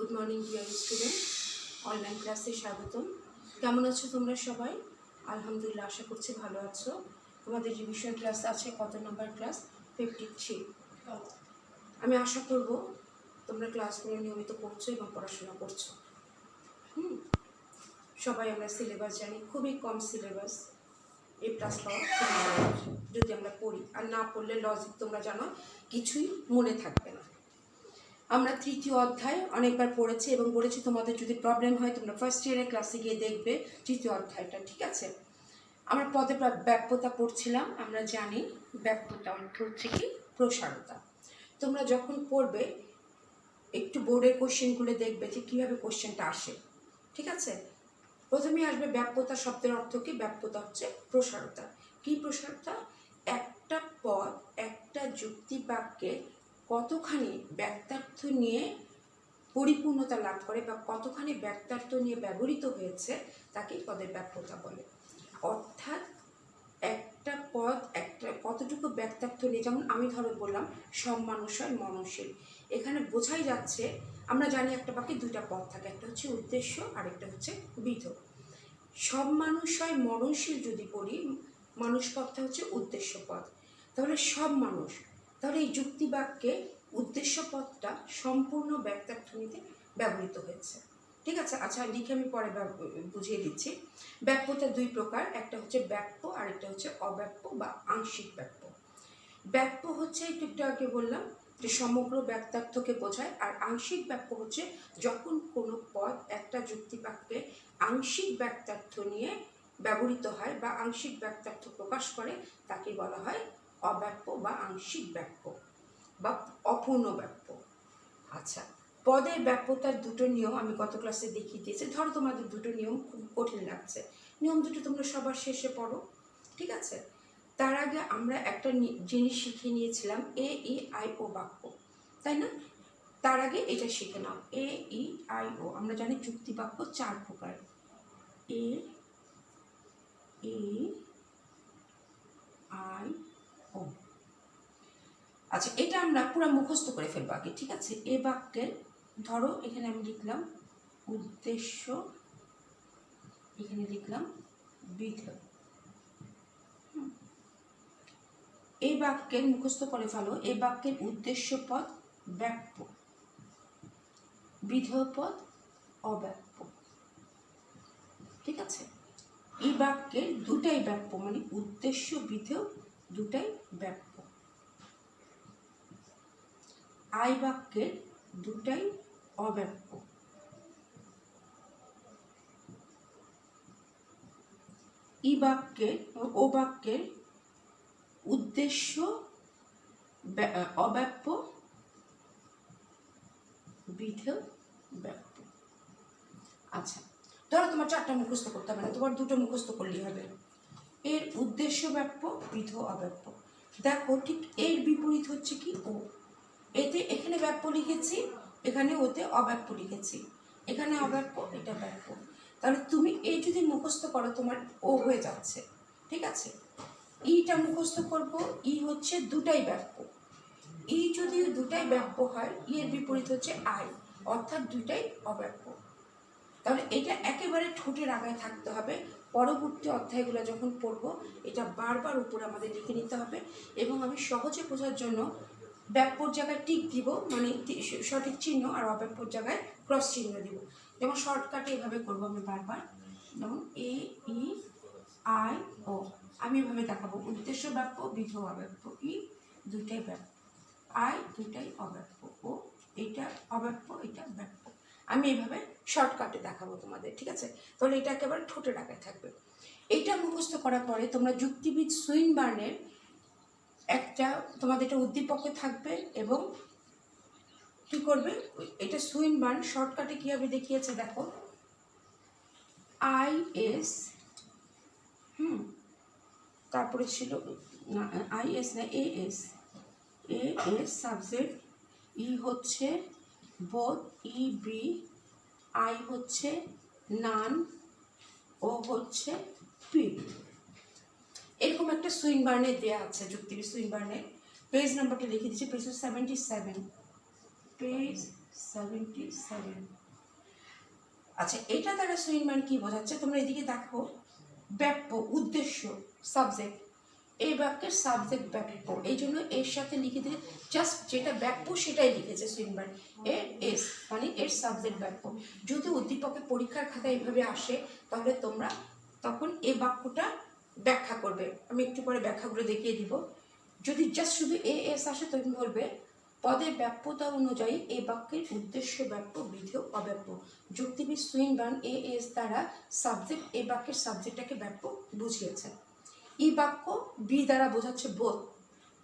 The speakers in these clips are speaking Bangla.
Good morning dear student, online ক্লাসে স্বাগতম। কেমন আছো তোমরা সবাই? আলহামদুলিল্লাহ, আশা করছি ভালো আছো। তোমাদের রিভিশন ক্লাস আছে, কত নম্বর ক্লাস? 53। আমি আশা করব তোমরা ক্লাসগুলো নিয়মিত করছো এবং পড়াশোনা করছো। সবাই আমরা সিলেবাস জানি, খুবই কম সিলেবাস, A+ পাওয়া যদি আমরা পড়ি, আর না পড়লে লজিক তোমরা জানো কিছুই মনে থাকবে না। আমরা তৃতীয় অধ্যায় অনেকবার পড়েছি এবং বলেছি তোমাদের যদি প্রবলেম হয় তোমরা ফার্স্ট ইয়ারের ক্লাসে গিয়ে দেখবে তৃতীয় অধ্যায়টা, ঠিক আছে? আমরা পদে ব্যাপ্যতা পড়ছিলাম। আমরা জানি ব্যাপ্যতা অর্থ হচ্ছে কি প্রসারতা। তোমরা যখন পড়বে একটু বোর্ডের কোশ্চেনগুলো দেখবে যে কীভাবে কোশ্চেনটা আসে, ঠিক আছে? প্রথমেই আসবে ব্যাপ্যতা শব্দের অর্থ কি? ব্যাপ্যতা হচ্ছে প্রসারতা। কি প্রসারতা? একটা পদ একটা যুক্তি বাক্যে কতখানি ব্যক্তার্থ নিয়ে পরিপূর্ণতা লাভ করে বা কতখানি ব্যক্তার্থ নিয়ে ব্যবহৃত হয়েছে তাকে পদের ব্যাপ্যতা বলে। অর্থাৎ একটা পদ একটা কতটুকু ব্যক্তার্থ নিয়ে, যেমন আমি ধরো বললাম সব মানুষ হয় মননশীল, এখানে বোঝাই যাচ্ছে আমরা জানি একটা বাক্যে দুইটা পদ থাকে, একটা হচ্ছে উদ্দেশ্য আর একটা হচ্ছে বিধ। সব মানুষ হয় মননশীল যদি পড়ি, মানুষ পদটা হচ্ছে উদ্দেশ্য পদ, তাহলে সব মানুষ, তাহলে এই যুক্তি বাক্যে উদ্দেশ্য পদটা সম্পূর্ণ ব্যক্তার্থ নিতে ব্যবহৃত হয়েছে, ঠিক আছে? আচ্ছা, লিখে আমি পরে বুঝিয়ে দিচ্ছি। ব্যাপ্যতা দুই প্রকার, একটা হচ্ছে ব্যাপ্য আর একটা হচ্ছে অব্যাপ্য বা আংশিক ব্যাপ্য। ব্যাপ্য হচ্ছে একটু আগে বললাম যে সমগ্র ব্যক্তার্থকে বোঝায়, আর আংশিক ব্যাপ্য হচ্ছে যখন কোনো পদ একটা যুক্তি বাক্যে আংশিক ব্যক্তার্থ নিয়ে ব্যবহৃত হয় বা আংশিক ব্যক্তার্থ প্রকাশ করে তাকে বলা হয় অব্যাপ্য বা আংশিক ব্যাপ্য বা অপূর্ণ ব্যাপ্য। আচ্ছা, পদের ব্যাপ্যতার দুটো নিয়ম আমি গত ক্লাসে দেখিয়ে দিয়েছি। ধরো তোমাদের দুটো নিয়ম খুব কঠিন লাগছে, নিয়ম দুটো তোমরা সবার শেষে পড়ো, ঠিক আছে? তার আগে আমরা একটা জিনিস শিখে নিয়েছিলাম A-E-I-O বাক্য, তাই না? তার আগে এটা শিখে নাও, A-E-I-O। আমরা জানি যুক্তি বাক্য চার প্রকার, A-E-I-O। আচ্ছা, এটা আমরা পুরো মুখস্থ করে ফেলবো আগে, ঠিক আছে? এ বাক্যের ধরো এখানে আমি লিখলাম উদ্দেশ্য, এখানে লিখলাম বিধ। এই বাক্যের মুখস্থ করে ফেলো, এই বাক্যের উদ্দেশ্য পদ ব্যাপ্য, বিধেয় পদ অব্যাপ্য, ঠিক আছে? এই বাক্যের দুটাই ব্যাপ্য, মানে উদ্দেশ্য বিধেয় দুটাই ব্যাপ্য। আই বাক্যের দুটাই অব্যাপ্য। ই বাক্যের ও বাক্যের উদ্দেশ্য অব্যাপ্য, বিধেয় ব্যাপ্য। আচ্ছা, ধরো তোমার চারটা মুখস্থ করতে হবে না, তোমার দুটো মুখস্থ করলেই হবে। এর উদ্দেশ্য ব্যাপ্য, বিধ অব্যাপ্য। দেখো ঠিক এর বিপরীত হচ্ছে কি ও। এতে এখানে ব্যাপ্য লিখেছি, এখানে ওতে অব্যাপ্য লিখেছি, এখানে অব্যাপ্য, এটা ব্যাপ্য। তাহলে তুমি এই যদি মুখস্থ করো তোমার ও হয়ে যাচ্ছে, ঠিক আছে? ইটা মুখস্থ করব, ই হচ্ছে দুটাই ব্যাপ্য। ই যদি দুটাই ব্যাপ্য হয়, ই এর বিপরীত হচ্ছে আই, অর্থাৎ দুটাই অব্যাপ্য। তাহলে এটা একেবারে ঠোঁটের আগায় থাকতে হবে। পরবর্তী অধ্যায়গুলো যখন পড়ব এটা বারবার উপরে আমাদের লিখে নিতে হবে, এবং আমি সহজে বোঝার জন্য ব্যাপ্যর জায়গায় টিক দিব, মানে সঠিক চিহ্ন, আর অব্যাপ্যর জায়গায় ক্রস চিহ্ন দিব। যেমন শর্টকাটে এভাবে করবো আমি বারবার, যেমন A-E-I-O আমি এভাবে দেখাবো, উদ্দেশ্য ব্যাপ্য, বিধ অব্যাপ্য, ই দুটাই ব্যাপ্য, আই দুটাই অব্যাপ্য, ও এটা অব্যাপ্য, এটা ব্যাপ্য। আমি এইভাবে শর্টকাটে দেখাবো তোমাদের, ঠিক আছে? তাহলে এটা একেবারে ঠোঁটের আগায় থাকবে। এইটা মুখস্থ করার পরে তোমরা যুক্তিবিদ সুইনবার্নের একটা তোমাদের এটা উদ্দীপকে থাকবে, এবং কি করবে এটা সুইনবার্ন শর্টকাটে কীভাবে দেখিয়েছে দেখো, IS, তারপরে ছিল না IS না AS, সাবজেক্ট, ই হচ্ছে বোধ, EB, আই হচ্ছে নান, ও হচ্ছে পি। এরকম একটা সুইনবার্নের দেয়া আছে, যুক্তিবিদ সুইনবার্নের। পেজ নাম্বারটা লিখে দিচ্ছি, পেজ 77, পেজ 77। আচ্ছা, এটা দ্বারা সুইনম্যান কি বোঝাচ্ছে? তোমরা এদিকে দেখো, ব্যাপ্য, উদ্দেশ্য, সাবজেক্ট। এই বাক্যের সাবজেক্ট ব্যাপ্য, এই জন্য এর সাথে লিখে দিয়ে জাস্ট যেটা ব্যাপ্য সেটাই লিখেছে সুইনম্যান। এর এস মানে এর সাবজেক্ট ব্যাপ্য। যদি উদ্দীপকের পরীক্ষার খাতায় এইভাবে আসে তাহলে তোমরা তখন এই বাক্যটা ব্যাখ্যা করবে। আমি একটু পরে ব্যাখ্যাগুলো দেখিয়ে দিব। যদি জাস্ট শুধু এ এস আসে তখন বলবে পদের ব্যাপ্যতা অনুযায়ী এই বাক্যের উদ্দেশ্য ব্যাপ্য, বিধেয়, অব্যাপ্য। যুক্তিবিদ সুইনবার্ন এ এস দ্বারা সাবজেক্ট এই বাক্যের সাবজেক্টটাকে ব্যাপ্য বুঝিয়েছেন। ই বাক্য বি দ্বারা বোঝাচ্ছে বোধ।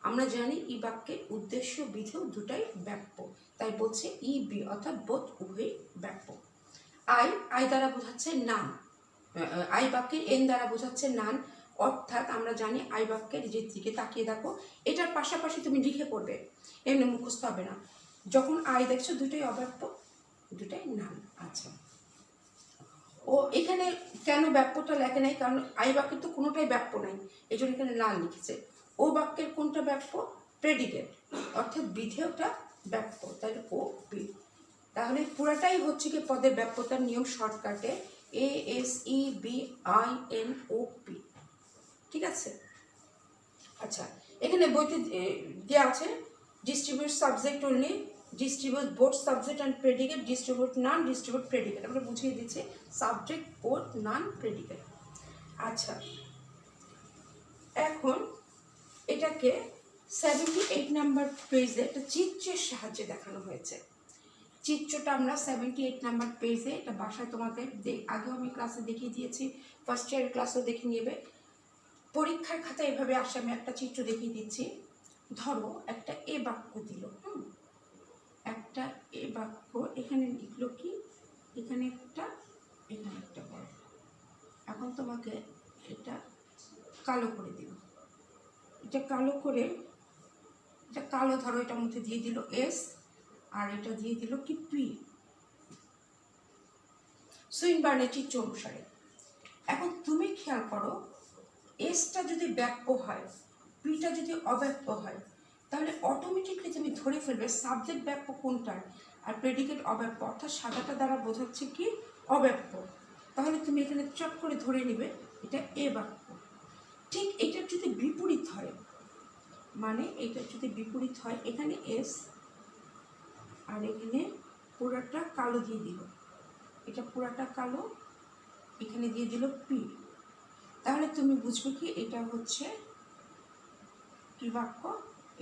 আমরা জানি ই বাক্যের উদ্দেশ্য, বিধেয় দুটাই ব্যাপ্য, তাই বলছে ই বি অর্থাৎ বোধ উভয়ই ব্যাপ্য। আই দ্বারা বোঝাচ্ছে নাম। আই বাক্যের এন দ্বারা বোঝাচ্ছে নান, অর্থাৎ আমরা জানি আই বাক্যের যে দিকে তাকিয়ে দেখো, এটার পাশাপাশি তুমি লিখে পড়বে, এমনি মুখস্থ হবে না। যখন আই দেখছো দুটোই অব্যাপ্য, দুটাই নান। আচ্ছা, ও এখানে কেন ব্যাপ্যটা লেখে নাই? কারণ আই বাক্যের তো কোনোটাই ব্যাপ্য নাই, এই জন্য এখানে নান লিখেছে। ও বাক্যের কোনটা ব্যাপ্য? প্রেডিকেট, অর্থাৎ বিধেয়টা ব্যাপ্য, তাহলে ও বি। তাহলে পুরাটাই হচ্ছে কি পদের ব্যাপ্যতার নিয়ম শর্টকাটে A S E B I N O P. ঠিক আছে? আচ্ছা, এখানে বইতে দেওয়া আছে distribute subject only, distribute both subject and predicate, distribute none, distribute predicate. আমরা বুঝিয়ে দিচ্ছি সাবজেক্ট, বোথ, নান, প্রেডিকেট। আচ্ছা, এখন এটাকে 78 নাম্বার পেজে একটা চিত্রের সাহায্যে দেখানো হয়েছে। চিত্রটা আমরা 78 নাম্বার পেজে, এটা বাসায় তোমাদের আগেও আমি ক্লাসে দেখিয়ে দিয়েছি, ফার্স্ট ইয়ার ক্লাসেও দেখে নেবে। পরীক্ষার খাতায় এভাবে আসে, আমি একটা চিত্র দেখিয়ে দিচ্ছি। ধরো একটা এ বাক্য দিল, একটা এ বাক্য, এখানে লিখলো কি, এখানে একটা, এখানে একটা বড়। এখন তোমাকে এটা কালো করে দিল, এটা কালো করে, এটা কালো ধরো, এটার মধ্যে দিয়ে দিল এস, আর এটা দিয়ে দিল কি পি, সুইনবার্নের চিত্র অনুসারে। এখন তুমি খেয়াল করো, এসটা যদি ব্যাপ্য হয়, পিটা যদি অব্যাপ্য হয়, তাহলে অটোমেটিকলি তুমি ধরে ফেলবে সাবজেক্ট ব্যাপ্য কোনটার আর প্রেডিকেট অব্যাপ্য, অর্থাৎ সাদাটা দ্বারা বোঝাচ্ছে কি অব্যাপ্য। তাহলে তুমি এখানে চট করে ধরে নিবে এটা এ বাক্য। ঠিক এটার যদি বিপরীত হয়, মানে এটার যদি বিপরীত হয়, এখানে এস আর এখানে পুরাটা কালো দিয়ে দিল, এটা পুরাটা কালো, এখানে দিয়ে দিল পি, তাহলে তুমি বুঝবে কি এটা হচ্ছে কি বাক্য,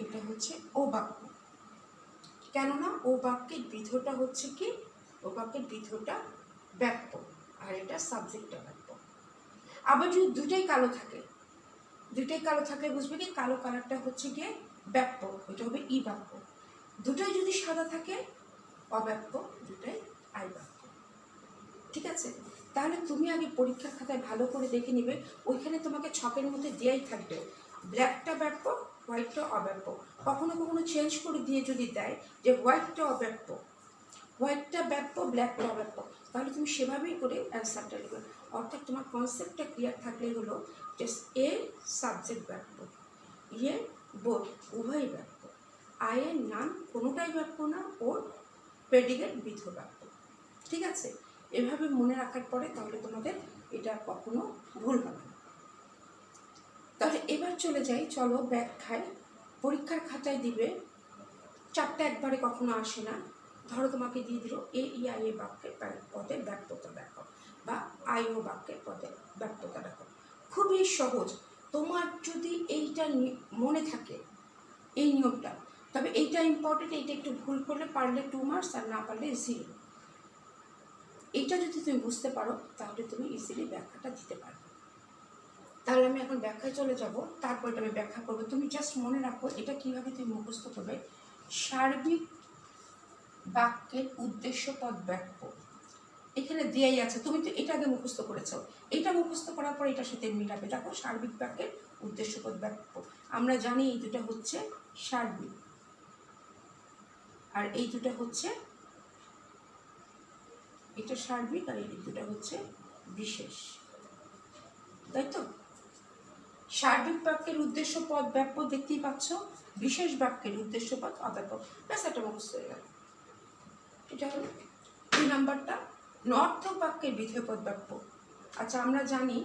এটা হচ্ছে ও বাক্য। কেননা ও বাক্যের বিধটা হচ্ছে কি, ও বাক্যের বিধটা ব্যাপ্য আর এটা সাবজেক্টটা ব্যাপ্য। আবার যদি দুটাই কালো থাকে, দুটাই কালো থাকলে বুঝবে কি কালো কালারটা হচ্ছে গিয়ে ব্যাপ্য, এটা হবে ই বাক্য। দুটাই যদি সাদা থাকে অব্যাপ্য, দুটাই আই বাক্য। ঠিক আছে? তাহলে তুমি আগে পরীক্ষার খাতায় ভালো করে দেখে নিবে, ওইখানে তোমাকে ছকের মধ্যে দেয়াই থাকবে ব্ল্যাকটা ব্যাপ্য, হোয়াইটটা অব্যাপ্য। কখনো কখনো চেঞ্জ করে দিয়ে যদি দেয় যে হোয়াইটটা অব্যাপ্য, হোয়াইটটা ব্যাপ্য, ব্ল্যাকটা অব্যাপ্য, তাহলে তুমি সেভাবেই করে অ্যান্সারটা লিখবে। অর্থাৎ তোমার কনসেপ্টটা ক্লিয়ার থাকলেই হলো যে এ সাবজেক্ট ব্যাপ্য, ইয়ে বোধ উভয়ই ব্যাপ্য, আয়ের নাম কোনোটাই ব্যাপ্য না, ওর প্রেডিকেট বিধ ব্যাপ্য। ঠিক আছে? এভাবে মনে রাখার পরে তাহলে তোমাদের এটা কখনো ভুল হবে না। তাহলে এবার চলে যাই, চলো ব্যাখ্যায়। পরীক্ষার খাতায় দিবে, চারটা একবারে কখনো আসে না। ধরো তোমাকে দিয়ে দিল এ ই আই এ বাক্যের পদে ব্যাপ্যতা দেখো, বা আই ও বাক্যের পদে ব্যাপ্যতা দেখো। খুবই সহজ, তোমার যদি এইটা মনে থাকে এই নিয়মটা, তবে এইটা ইম্পর্টেন্ট, এইটা একটু ভুল করলে পারলে 2 মার্কস আর না পারলে 0। এইটা যদি তুমি বুঝতে পারো তাহলে তুমি ইজিলি ব্যাখ্যাটা দিতে পারবে। তাহলে আমি এখন ব্যাখ্যায় চলে যাব, তারপর এটা আমি ব্যাখ্যা করবো। তুমি জাস্ট মনে রাখো এটা কিভাবে তুমি মুখস্থ করবে। সার্বিক বাক্যের উদ্দেশ্য পদ ব্যাপ্য, এখানে দেয়াই আছে, তুমি তো এটা আগে মুখস্থ করেছো, এটা মুখস্থ করার পর এটার সাথে মিলাবে। দেখো সার্বিক বাক্যের উদ্দেশ্য পদ ব্যাপ্য, আমরা জানি এই দুটা হচ্ছে সার্বিক আর এই দুটা হচ্ছে, এটা সার্বিক আর এই দুটা হচ্ছে বিশেষ, তাই তো? সার্বিক বাক্যের উদ্দেশ্য পদ ব্যাপ্য দেখতেই পাচ্ছ, বিশেষ বাক্যের উদ্দেশ্য পদ অব্যাপ্য, ব্যাস একটা মুখস্থ হয়ে গেল। এটা হলো 2 নাম্বারটা নর্থক বাক্যের বিধেয় পদ বাক্য। আচ্ছা, আমরা জানি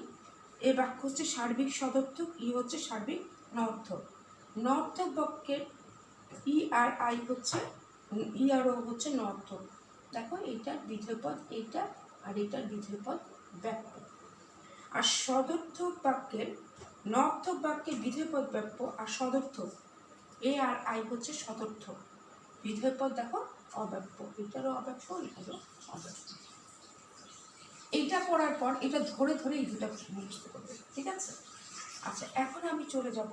এই বাক্য হচ্ছে সার্বিক সদর্থক, ই হচ্ছে সার্বিক নর্থক। নর্থক বাক্যের ই আর আই হচ্ছে ই আর ও হচ্ছে নর্থক। দেখো এইটার বিধেয় পদ এইটা, আর এইটার বিধেয় পদ বাক্য। আর সদর্থক বাক্যের নর্থক বাক্যের বিধেয় পদ বাক্য আর সদর্থক এ আর আই হচ্ছে সদর্থক। বিধেয় পদ দেখো অব্যক্ত, এটারও অব্যক্ত, এটারও অব্যক্ত। এইটা পড়ার পর এটা ধরে ধরে এই দুটা মুখস্থ করবে, ঠিক আছে? আচ্ছা, এখন আমি চলে যাব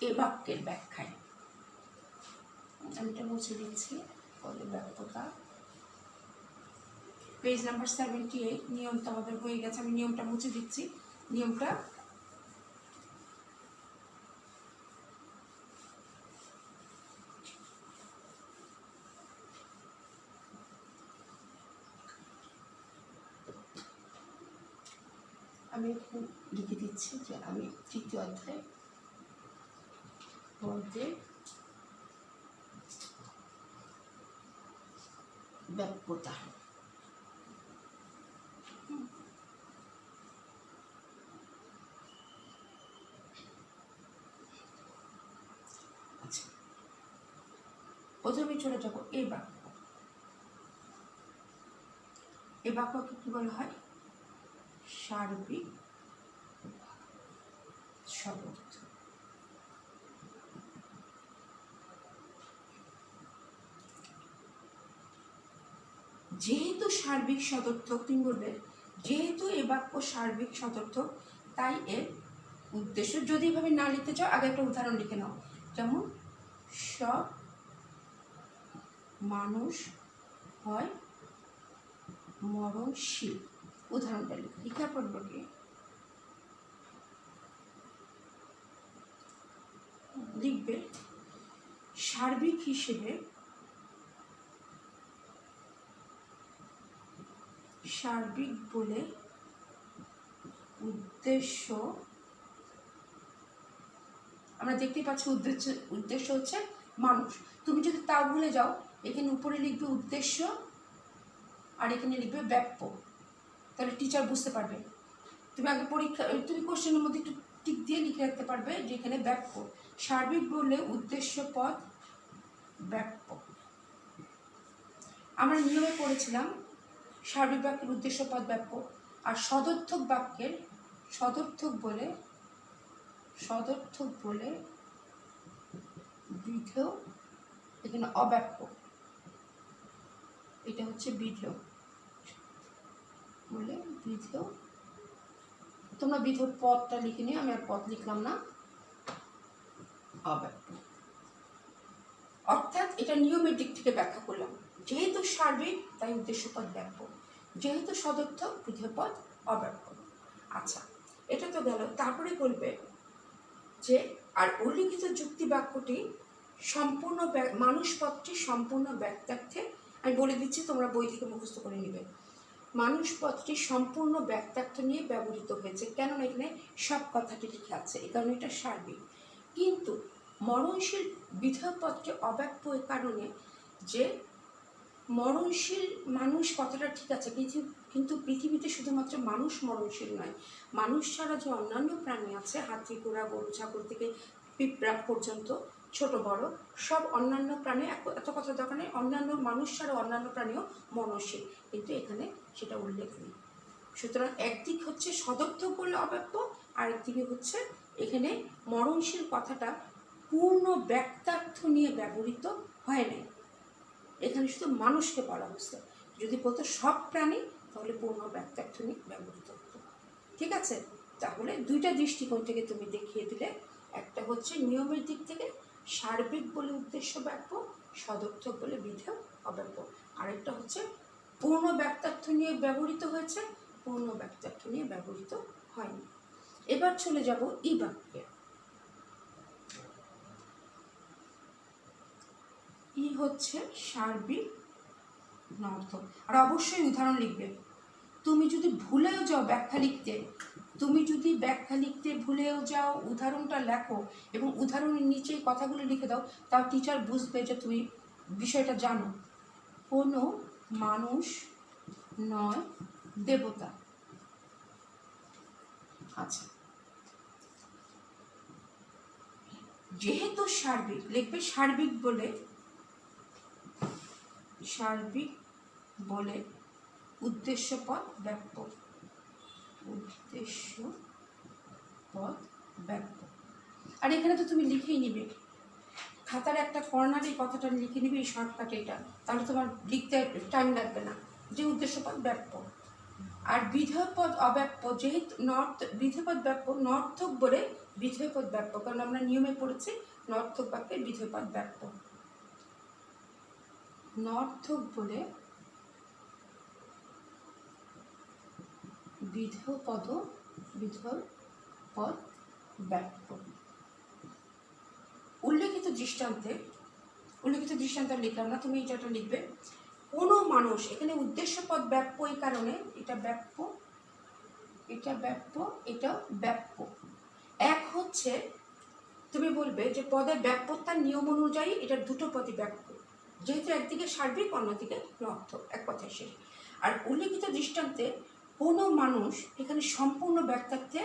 এ বাক্যের ব্যাখ্যায়। আমি এটা মুছে দিচ্ছি, ব্যাখ্যতা পেজ নাম্বার 78। নিয়মটা আমাদের হয়ে গেছে, আমি নিয়মটা মুছে দিচ্ছি। নিয়মটা আমি একটু লিখে দিচ্ছি যে আমি তৃতীয় অধ্যায় পদে ব্যাপ্যতা। আচ্ছা, প্রথমে চলে যাব এই বাক্য। এই বাক্যকে কি বলা হয়? সার্বিক সদর্থক। যেহেতু সার্বিক সদর্থক, তুমি বলবে যেহেতু এ বাক্য সার্বিক সদর্থক তাই এর উদ্দেশ্য, যদি এভাবে না লিখতে চাও আগে একটা উদাহরণ লিখে নাও। যেমন সব মানুষ হয় মরণশীল, উদাহরণটা লিখার পর বলি লিখবে সার্বিক হিসেবে সার্বিক বলে উদ্দেশ্য, আমরা দেখতে পাচ্ছি উদ্দেশ্য হচ্ছে মানুষ। তুমি যদি তাও ভুলে যাও, এখানে উপরে লিখবে উদ্দেশ্য আর এখানে লিখবে ব্যাপ্য, তাহলে টিচার বুঝতে পারবে। তুমি আগে তুমি কোশ্চেনের মধ্যে একটু টিক দিয়ে লিখে রাখতে পারবে যে এখানে ব্যাপ্য। সার্বিক বললে উদ্দেশ্য পদ ব্যাপ্য। আমরা নিয়মে পড়েছিলাম সার্বিক বাক্যের উদ্দেশ্য পদ ব্যাপ্য, আর সদর্থক বাক্যের সদর্থক বলে বিধেয়, এখানে অব্যাপ্য, এটা হচ্ছে বিধেয় বলে বিধেয়। তোমরা বিধেয় পদটা লিখে নিও, আমি আর পদ লিখলাম না, অব্যাপ্য। অর্থাৎ এটা নিয়মের দিক থেকে ব্যাখ্যা করলাম। যেহেতু সার্বিক তাই উদ্দেশ্য পদ ব্যাপ্য, যেহেতু সদর্থক বিধেয় পদ অব্যাপ্য। আচ্ছা, এটা তো গেল। তারপরে বলবে যে আর উল্লিখিত যুক্তি বাক্যটি সম্পূর্ণ মানুষ পদটি সম্পূর্ণ ব্যক্তার্থে, আমি বলে দিচ্ছি তোমরা বই থেকে মুখস্থ করে নেবে। মানুষ পদটি সম্পূর্ণ ব্যক্তার্থ নিয়ে ব্যবহৃত হয়েছে, কেননা এখানে সব কথাটি লিখে আছে, এই কারণে এটা সার্বিক। কিন্তু মরণশীল বিধেয় পদটি অব্যাপ্য এর কারণে যে মরণশীল মানুষ কথাটা ঠিক আছে, কিন্তু পৃথিবীতে শুধুমাত্র মানুষ মরণশীল নয়, মানুষ ছাড়া যে অন্যান্য প্রাণী আছে, হাতি ঘোড়া গরু ছাগল থেকে পিঁপড়া পর্যন্ত ছোট বড় সব অন্যান্য প্রাণী, এত কথা দরকার নেই, অন্যান্য মানুষ ছাড়া অন্যান্য প্রাণীও মরণশীল, কিন্তু এখানে সেটা উল্লেখ নেই। সুতরাং একদিক হচ্ছে সদর্থক বললে অব্যাপ্য, আরেকদিকে হচ্ছে এখানে মরণশীল কথাটা পূর্ণ ব্যক্তার্থ নিয়ে ব্যবহৃত হয় নাই, এখানে শুধু মানুষকে বলা হচ্ছে। যদি বলতো সব প্রাণী তাহলে পূর্ণ ব্যক্তার্থ নিয়ে ব্যবহৃত হতো, ঠিক আছে? তাহলে দুইটা দৃষ্টিকোণ থেকে তুমি দেখিয়ে দিলে, একটা হচ্ছে নিয়মের দিক থেকে সার্বিক বলে উদ্দেশ্য ব্যাপ্য, সদর্থক বলে বিধেয় অব্যাপ্য, আরেকটা হচ্ছে পূর্ণ ব্যক্তার্থ নিয়ে ব্যবহৃত হয়েছে, পূর্ণ ব্যক্তার্থ নিয়ে ব্যবহৃত হয়নি। এবার চলে যাব ই বাক্যে। ই হচ্ছে সার্বিক নর্থক, আর অবশ্যই উদাহরণ লিখবে। তুমি যদি ভুলেও যাও ব্যাখ্যা লিখতে, ভুলেও যাও, উদাহরণটা লেখো এবং উদাহরণের নিচে কথাগুলো লিখে দাও, তাও টিচার বুঝবে যে তুমি বিষয়টা জানো। কোনো মানুষ নয় দেবতা। আচ্ছা, যেহেতু সার্বিক, লিখবে সার্বিক বলে উদ্দেশ্যপদ বাক্য, উদ্দেশ্যপদ বাক্য। আর এখানে তো তুমি লিখেই নিবে, খাতার একটা কর্নারে এই কথাটা লিখে নিবে, এই শর্টকাটে এটা, তাহলে তোমার লিখতে টাইম লাগবে না। যে উদ্দেশ্যপদ বাক্য। আর বিধেয়পদ অব্যাপ্য, যেহেতু বিধেয়পদ বাক্য নর্থক বলে বিধেয়পদ বাক্য, কারণ আমরা নিয়মে পড়েছি নর্থক বাক্যে বিধেয়পদ বাক্য। নর্থক বলে বিধেয়পদ বাক্য। উল্লেখিত দৃষ্টান্তে লিখলাম না, তুমি এটা লিখবে কোনো মানুষ। এখানে উদ্দেশ্যপদ বাক্য, এই কারণে এটা বাক্য, এটা বাক্য। এক হচ্ছে তুমি বলবে যে পদের ব্যাপ্যতার নিয়ম অনুযায়ী এটা দুটো পদই বাক্য, যেহেতু একদিকে সার্বিক অন্যদিকে নর্থক, এক কথায় শেষ। আর উল্লেখিত দৃষ্টান্তে কোনো মানুষ এখানে সম্পূর্ণ বাক্যার্থে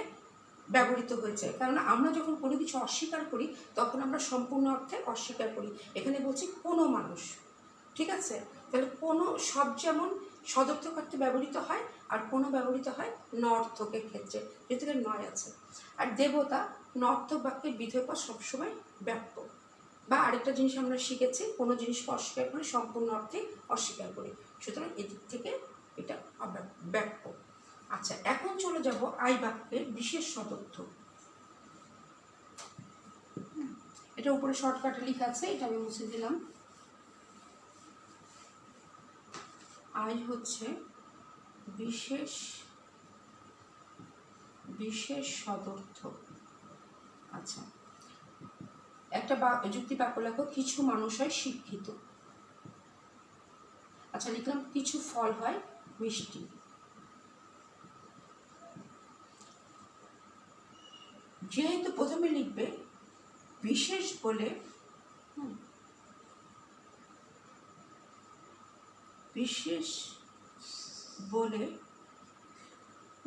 ব্যবহৃত হয়েছে, কারণ আমরা যখন কোনো কিছু অস্বীকার করি তখন আমরা সম্পূর্ণ অর্থে অস্বীকার করি। এখানে বলছি কোনো মানুষ, ঠিক আছে? তাহলে কোনো সব যেমন সদর্থক অর্থে ব্যবহৃত হয়, আর কোনো ব্যবহৃত হয় নর্থকের ক্ষেত্রে, যেহেতু নয় আছে। আর দেবতা নর্থক বাক্যের বিধেয়পদ সবসময় বাক্য। বা আরেকটা জিনিস আমরা শিখেছি, কোনো জিনিসকে অস্বীকার করি সম্পূর্ণ অর্থে অস্বীকার করি, সুতরাং এদিক থেকে এটা বাক্য। আচ্ছা, এখন চলে যাব আই বাক্যের বিশেষ সদর্থ। এটা উপরে শর্টকাটে লেখা আছে, এটা আমি মুছে দিলাম। আই হচ্ছে বিশেষ সদর্থ। আচ্ছা, একটা যুক্তি বাক্য লেখো, কিছু মানুষ হয় শিক্ষিত। আচ্ছা, লিখলাম কিছু ফল হয় মিষ্টি। যেহেতু প্রথমে লিখবে বিশেষ বলে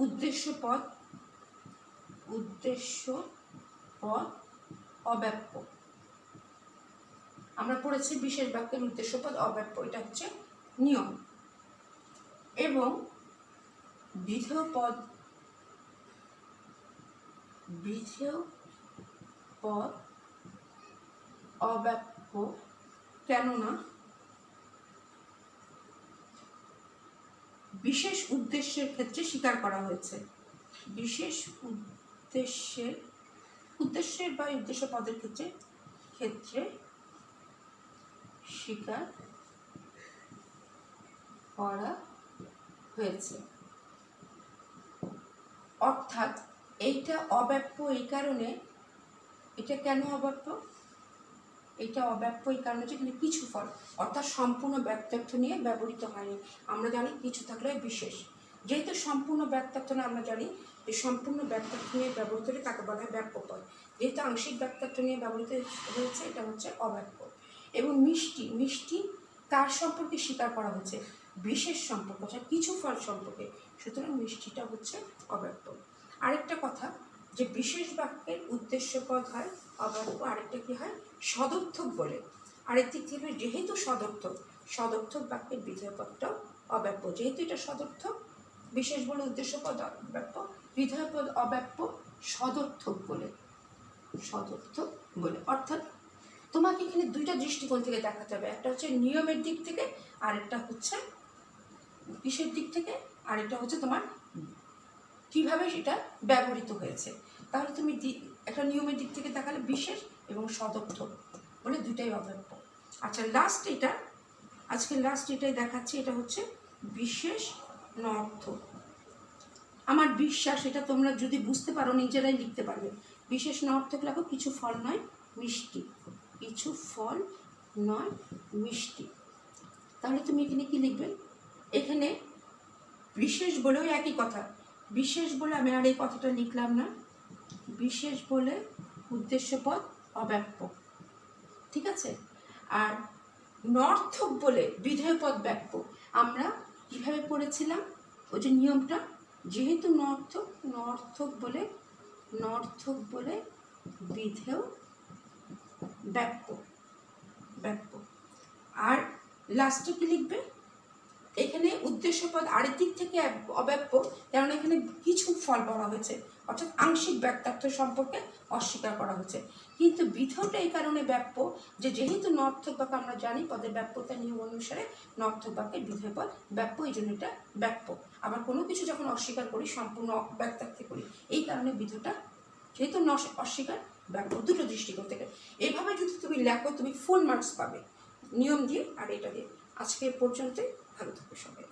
উদ্দেশ্যপদ অব্যাপ্য। আমরা পড়েছি বিশেষ বাক্যের উদ্দেশ্যপদ অব্যাপ্য, এটা হচ্ছে নিয়ম। এবং বিধেয়পদ অব্যাপ্য কেননা বিশেষ উদ্দেশ্যের ক্ষেত্রে স্বীকার করা হয়েছে। বিশেষ উদ্দেশ্যের বা উদ্দেশ্য পদের ক্ষেত্রে স্বীকার করা হয়েছে। অর্থাৎ এইটা অব্যাপ্য এই কারণে, এটা কেন অব্যাপ্য? এটা অব্যাপ্য এই কারণে যে এখানে কিছু ফল, অর্থাৎ সম্পূর্ণ বাক্যার্থ নিয়ে ব্যবহৃত হয়নি। আমরা জানি কিছু থাকলে বিশেষ, যেহেতু সম্পূর্ণ বাক্যার্থ না, আমরা জানি যে সম্পূর্ণ বাক্যার্থ নিয়ে ব্যবহৃত হলে তাকে বলা হয় বাক্যপদ। যেহেতু আংশিক বাক্যার্থ নিয়ে ব্যবহৃত হয়েছে, এটা হচ্ছে অব্যাপ্য। এবং মিষ্টি কার সম্পর্কে স্বীকার করা হয়েছে? বিশেষ সম্পর্ক, অর্থাৎ কিছু ফল সম্পর্কে, সুতরাং মিষ্টিটা হচ্ছে অব্যাপ্য। আরেকটা কথা, যে বিশেষ বাক্যের উদ্দেশ্যপদ হয় অব্যাপ্য, আরেকটা কি হয় সদর্থক বলে। আরেকটি কি হয়, যেহেতু সদর্থক বাক্যের বিধেয়পদটাও অব্যাপ্য। যেহেতু এটা সদর্থক, বিশেষ বলে উদ্দেশ্যপদ অব্যাপ্য, বিধেয়পদ অব্যাপ্য সদর্থক বলে। অর্থাৎ তোমাকে এখানে দুইটা দৃষ্টিকোণ থেকে দেখাতে হবে, একটা হচ্ছে নিয়মের দিক থেকে, আরেকটা হচ্ছে কিসের দিক থেকে, আরেকটা হচ্ছে তোমার কিভাবে সেটা ব্যবহৃত হয়েছে। তাহলে তুমি একটা নিয়মের দিক থেকে দেখালে বিশেষ এবং সদর্থক বলে দুইটাই অব্যাপ্য। আচ্ছা, লাস্ট এটাই দেখাচ্ছি, এটা হচ্ছে বিশেষ নর্থক। আমার বিশ্বাস এটা তোমরা যদি বুঝতে পারো নিজেরাই লিখতে পারবে। বিশেষ নর্থক লেখো, কিছু ফল নয় মিষ্টি, কিছু ফল নয় মিষ্টি। তাহলে তুমি এখানে কি লিখবে? এখানে বিশেষ বলেও একই কথা, বিশেষ বলে আমি আর এই কথাটা লিখলাম না, বিশেষ বলে উদ্দেশ্যপদ অব্যাপ্য, ঠিক আছে? আর নর্থক বলে বিধেয় পদ ব্যাপ্য। আমরা কিভাবে পড়েছিলাম ওই যে নিয়মটা, যেহেতু নর্থক বলে বিধেয় ব্যাপ্য। আর লাস্টে কি লিখবে, এখানে উদ্দেশ্য পদ আরেক দিক থেকে অব্যাপ্য, কারণ এখানে কিছু ফল বলা হয়েছে, অর্থাৎ আংশিক ব্যক্তার্থ সম্পর্কে অস্বীকার করা হয়েছে। কিন্তু বিধেয়টা এই কারণে ব্যাপ্য যে যেহেতু নর্থক বাক্য আমরা জানি পদের ব্যাপ্যতার নিয়ম অনুসারে নর্থক বাক্যের বিধেয় পদ ব্যাপ্য, এই জন্য এটা ব্যাপ্য। আবার কোনো কিছু যখন অস্বীকার করি সম্পূর্ণ ব্যক্তার্থে করি, এই কারণে বিধেয়টা যেহেতু অস্বীকার ব্যাপ্য, দুটো দৃষ্টিকোণ থেকে। এইভাবে যদি তুমি লেখো তুমি ফুল মার্কস পাবে নিয়ম দিয়ে আর এটা দিয়ে। আজকে পর্যন্তই, ভালো থাকবে সবাই।